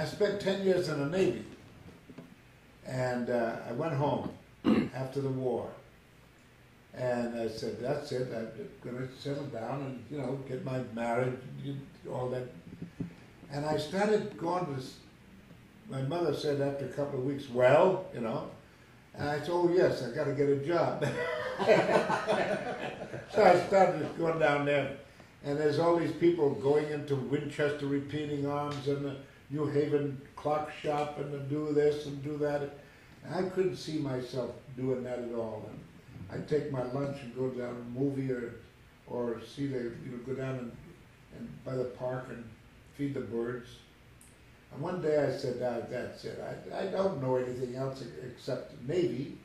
I spent 10 years in the Navy, and I went home after the war, and I said, that's it, I'm going to settle down and, you know, get my marriage, all that. And I started going to this, my mother said after a couple of weeks, well, you know, and I said, oh yes, I got to get a job. So I started going down there, and there's all these people going into Winchester Repeating Arms and the New Haven Clock Shop and to do this and do that. And I couldn't see myself doing that at all. And I'd take my lunch and go down a movie or see the, you know, go down and by the park and feed the birds. And one day I said, that's it. I don't know anything else except Navy.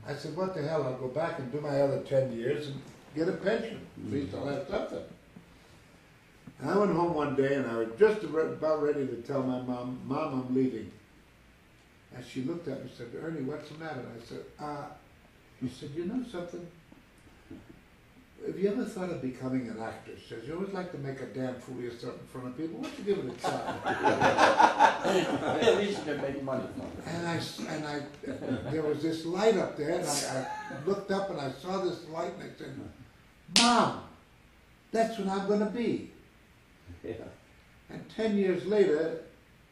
I said, what the hell, I'll go back and do my other 10 years and get a pension. At least I'll have something. And I went home one day and I was just about ready to tell my mom, Mom, I'm leaving. And she looked at me and said, Ernie, what's the matter? And I said, she said, you know something? Have you ever thought of becoming an actor? She says, you always like to make a damn fool of yourself in front of people. Why don't you give it a try? At least you can make money from it. And there was this light up there, and I looked up and I saw this light, and I said, Mom, that's what I'm going to be. Yeah. And 10 years later,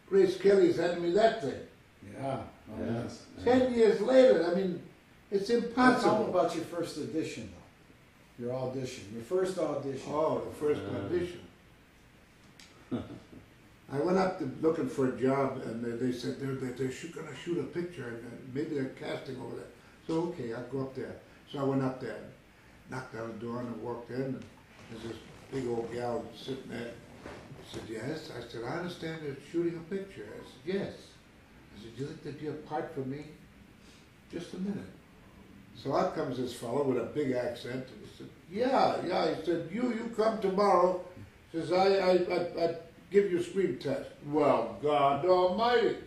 Grace Kelly's handed me that thing. Yeah. Oh, Yeah. yes. 10 years later, I mean, it's Tell me impossible. about your first audition, though. Your audition. Your first audition. Oh, the first audition. I went up to looking for a job, and they said they're going to shoot a picture, and maybe they're casting over there. So, okay, I'll go up there. So I went up there, knocked on the door, and I walked in, and there's this big old gal sitting there. I said, yes. I said, I understand they're shooting a picture. I said, yes. I said, do you think there'd be a part for me? Just a minute. So out comes this fellow with a big accent, and he said, yeah. He said, you come tomorrow. He says, I give you a screen test. Well, God almighty,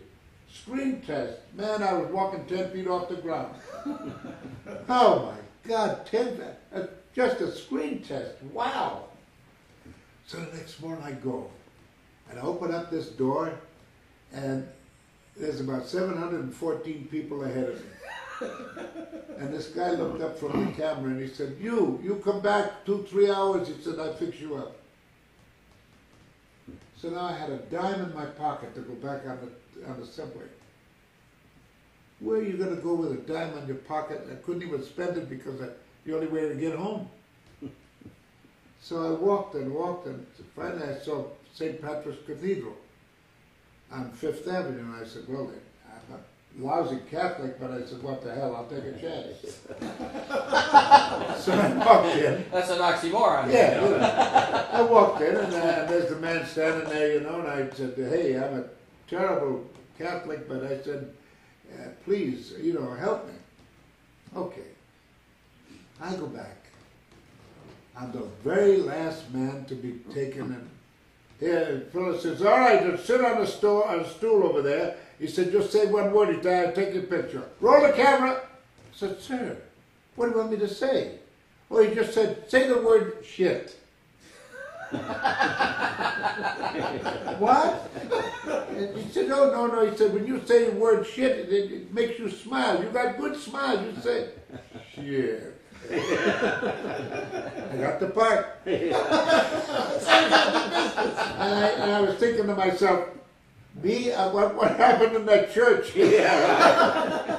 screen test. Man, I was walking 10 feet off the ground. Oh my God, just a screen test, wow. So the next morning I go, and I open up this door, and there's about 714 people ahead of me. And this guy looked up from the camera and he said, you come back 2-3 hours. He said, I'll fix you up. So now I had a dime in my pocket to go back on the subway. Where are you going to go with a dime in your pocket? I couldn't even spend it because the only way to get home. So I walked and finally I saw St. Patrick's Cathedral on Fifth Avenue, and I said, well, I'm a lousy Catholic, but I said, what the hell, I'll take a chance. So I walked in. That's an oxymoron. Yeah, you know. I walked in, and there's the man standing there, you know, and I said, hey, I'm a terrible Catholic, but I said, please, you know, help me. Okay. I go back. I'm the very last man to be taken in. Here, the fellow says, all right, just sit on a stool over there. He said, just say one word. He said, I'll take your picture. Roll the camera. I said, sir, what do you want me to say? Well, he just said, say the word shit. What? And he said, no. He said, when you say the word shit, it makes you smile. You got good smiles. You say, shit. I got the part. And I was thinking to myself, me, what happened in that church? Yeah.